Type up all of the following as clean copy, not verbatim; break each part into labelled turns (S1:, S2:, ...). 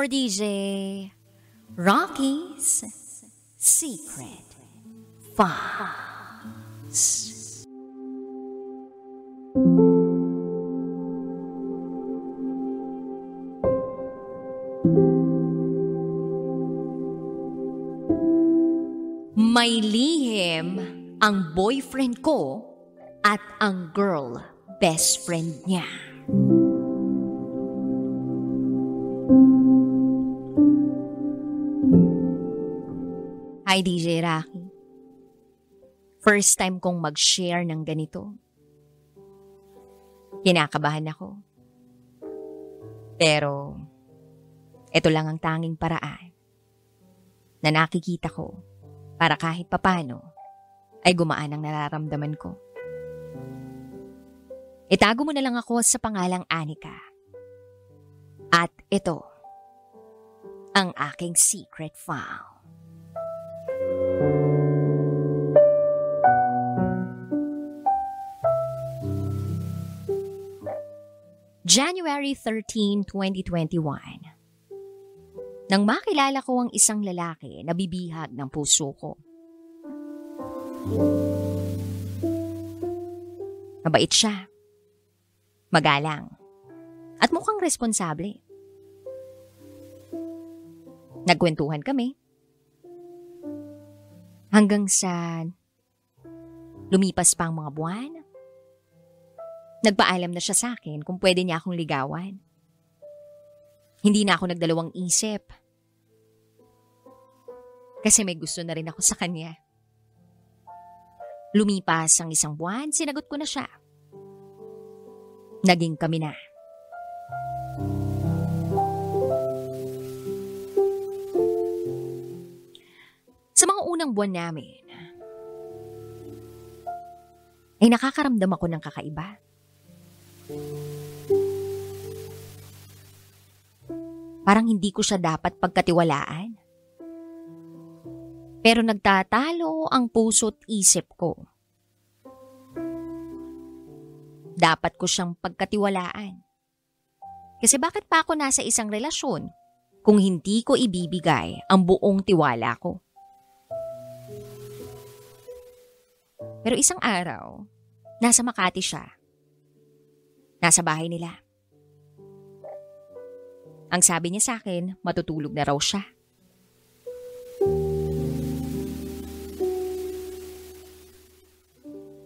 S1: for DJ Rocky's Secret Files. May lihim ang boyfriend ko at ang girl best friend niya. Hi DJ Rocky. First time kong mag-share ng ganito. Kinakabahan ako. Pero, ito lang ang tanging paraan na nakikita ko para kahit papano ay gumaan ang nararamdaman ko. Itago mo na lang ako sa pangalang Anika. At ito, ang aking secret file. January 13, 2021. Nang makilala ko ang isang lalaki na bibihag ng puso ko. Mabait siya, magalang, at mukhang responsable. Nagkwentuhan kami. Hanggang sa lumipas pa ang mga buwan, nagpaalam na siya sa akin kung pwede niya akong ligawan. Hindi na ako nagdalawang isip. Kasi may gusto na rin ako sa kanya. Lumipas ang isang buwan, sinagot ko na siya. Naging kami na. Sa mga unang buwan namin, ay nakakaramdam ako ng kakaiba. Parang hindi ko siya dapat pagkatiwalaan. Pero nagtatalo ang puso't isip ko. Dapat ko siyang pagkatiwalaan. Kasi bakit pa ako nasa isang relasyon kung hindi ko ibibigay ang buong tiwala ko? Pero isang araw, nasa Makati siya. Nasa bahay nila. Ang sabi niya sa akin, matutulog na raw siya.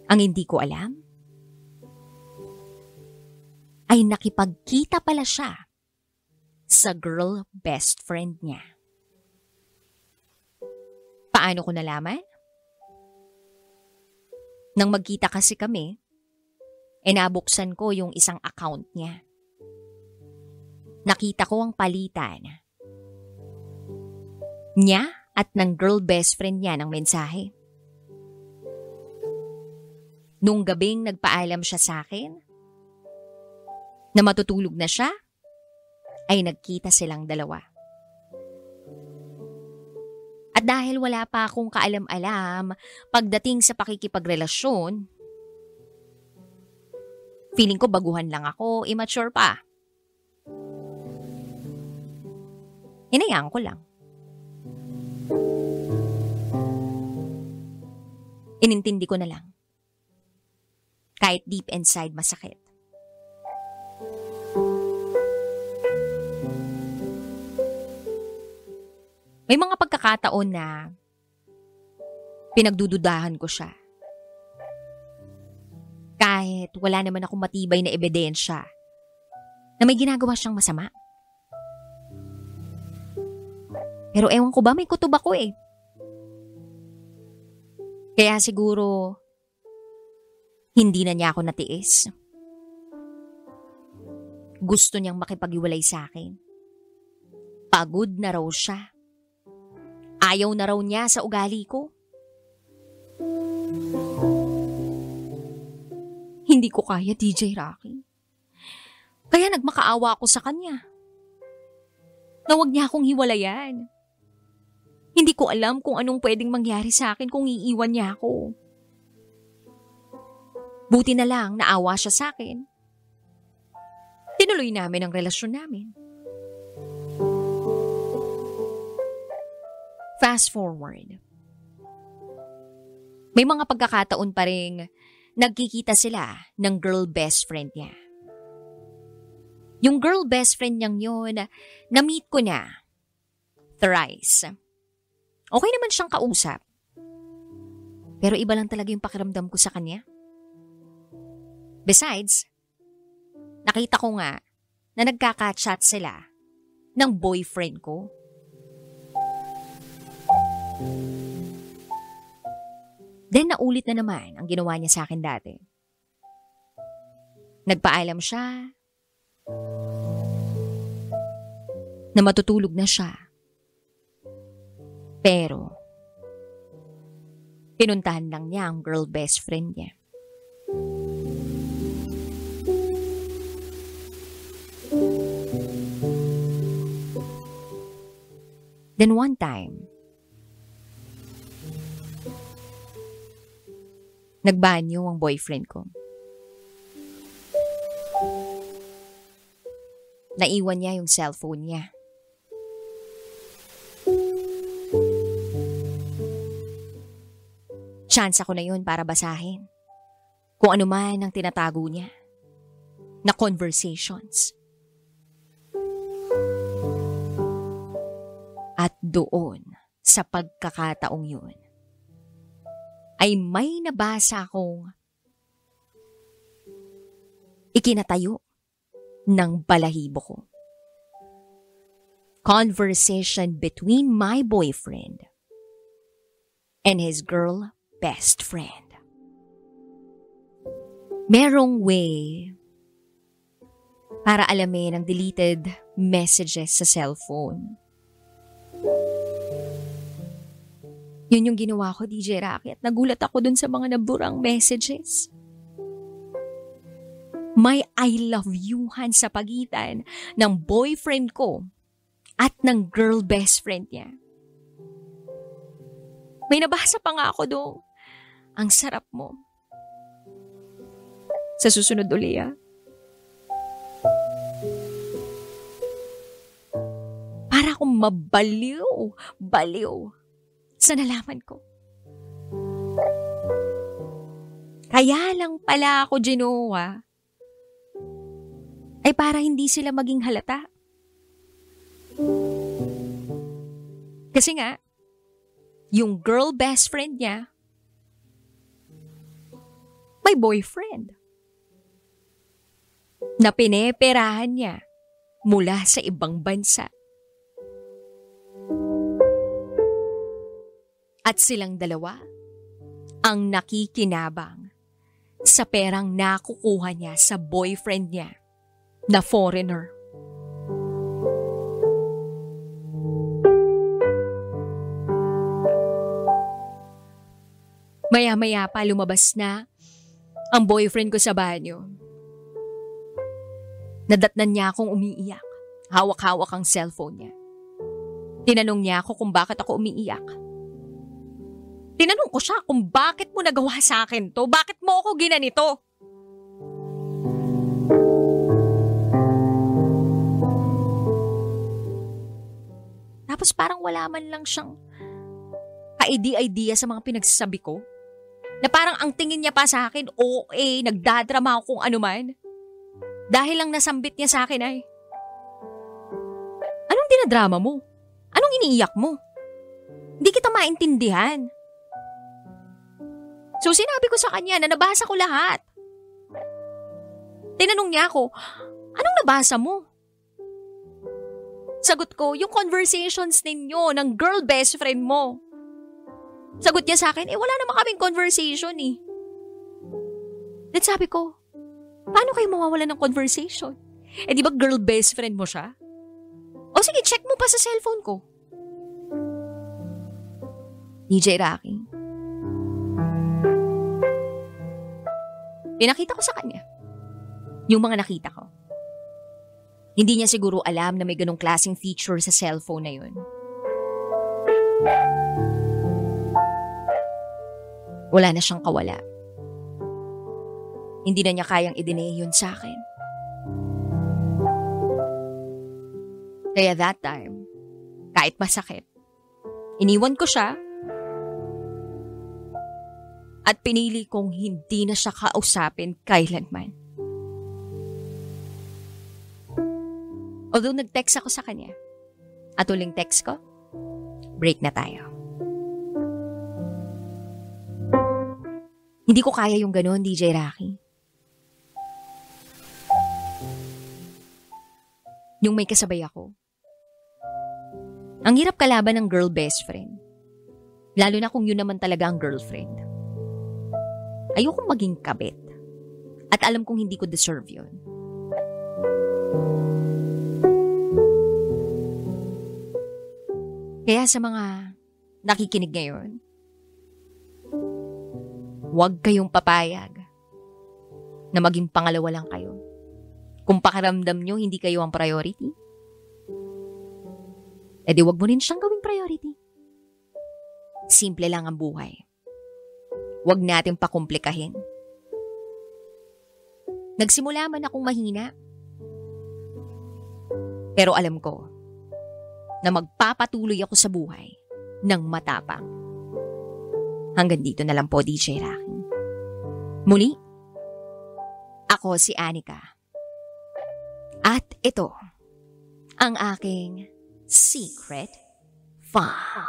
S1: Ang hindi ko alam, ay nakipagkita pala siya sa girl best friend niya. Paano ko nalaman? Nang magkita kasi kami, nabuksan ko yung isang account niya. Nakita ko ang palitan niya at ng girl best friend niya ng mensahe. Nung gabing nagpaalam siya sa akin na matutulog na siya, ay nagkita silang dalawa. At dahil wala pa akong kaalam-alam pagdating sa pakikipagrelasyon, feeling ko baguhan lang ako, immature pa. Hinayaan ko lang. Inintindi ko na lang. Kahit deep inside masakit. May mga pagkakataon na pinagdududahan ko siya. Kahit wala naman akong matibay na ebidensya na may ginagawa siyang masama. Pero ewan ko ba, may kutob ako eh. Kaya siguro, hindi na niya ako natiis. Gusto niyang makipag-iwalay sa akin. Pagod na raw siya. Ayaw na raw niya sa ugali ko. Hindi ko kaya, DJ Rocky. Kaya nagmakaawa ako sa kanya. Na wag niya akong hiwalayan. Hindi ko alam kung anong pwedeng mangyari sa akin kung iiwan niya ako. Buti na lang naawa siya sa akin. Tinuloy namin ang relasyon namin. Fast forward. May mga pagkakataon pa ring nagkikita sila ng girl best friend niya. Yung girl best friend niyang yun, na-meet ko na thrice. Okay naman siyang kausap. Pero iba lang talaga yung pakiramdam ko sa kanya. Besides, nakita ko nga na nagkaka-chat sila ng boyfriend ko. Then naulit na naman ang ginawa niya sa akin dati. Nagpaalam siya na matutulog na siya. Pero, pinuntahan lang niya ang girl best friend niya. Then one time, nagbanyo ang boyfriend ko. Naiwan niya yung cellphone niya. Chance ako na yun para basahin kung ano man ang tinatago niya na conversations. At doon, sa pagkakataong yun, ay may nabasa akong ikinatayo ng balahibo ko. Conversation between my boyfriend and his girl best friend. Merong way para alamin ang deleted messages sa cellphone. Yun yung ginawa ko, DJ Rocky, at nagulat ako dun sa mga naburang messages. May I love you-han sa pagitan ng boyfriend ko at ng girl best friend niya. May nabasa pa nga ako doon. Ang sarap mo. Sa susunod uli, para akong baliw sa nalaman ko. Kaya lang pala ako ginawa ay para hindi sila maging halata. Kasi nga, yung girl best friend niya, may boyfriend na pineperahan niya mula sa ibang bansa. At silang dalawa ang nakikinabang sa perang nakukuha niya sa boyfriend niya na foreigner. Maya-maya pa lumabas na ang boyfriend ko sa banyo. Nadatnan niya akong umiiyak. Hawak-hawak ang cellphone niya. Tinanong niya ako kung bakit ako umiiyak. Tinanong ko siya kung bakit mo nagawa sa akin to? Bakit mo ako ginanito? Tapos parang wala man lang siyang ka-idea sa mga pinagsasabi ko. Na parang ang tingin niya pa sa akin, okay, nagdadrama ako kung ano man. Dahil lang nasambit niya sa akin ay, anong dinadrama mo? Anong iniiyak mo? Hindi kita maintindihan. So sinabi ko sa kanya na nabasa ko lahat. Tinanong niya ako, anong nabasa mo? Sagot ko, yung conversations ninyo ng girl best friend mo. Sagot niya sa akin, wala naman kaming conversation eh. Then sabi ko, paano kayo mawawalan ng conversation? Di ba girl best friend mo siya? O sige, check mo pa sa cellphone ko. DJ Rocky. Pinakita ko sa kanya yung mga nakita ko. Hindi niya siguro alam na may ganong klaseng feature sa cellphone na yun. Wala na siyang kawala. Hindi na niya kayang i-deny yun sa akin. Kaya that time, kahit masakit, Iniwan ko siya at pinili kong hindi na siya kausapin kailanman. Although nag-text ako sa kanya, at uling text ko, break na tayo. Hindi ko kaya yung gano'n, DJ Rocky. Yung may kasabay ako. Ang hirap kalaban ng girl best friend. Lalo na kung yun naman talaga ang girlfriend. Ayokong maging kabit. At alam kong hindi ko deserve yun. Kaya sa mga nakikinig ngayon, huwag kayong papayag na maging pangalawa lang kayo. Kung pakiramdam nyo hindi kayo ang priority, edi wag mo rin siyang gawing priority. Simple lang ang buhay. Huwag natin pakomplikahin. Nagsimula man akong mahina, pero alam ko na magpapatuloy ako sa buhay ng matapang. Hanggang dito na lang po, DJ Rocky. Muli, ako si Anika. At ito, ang aking secret file.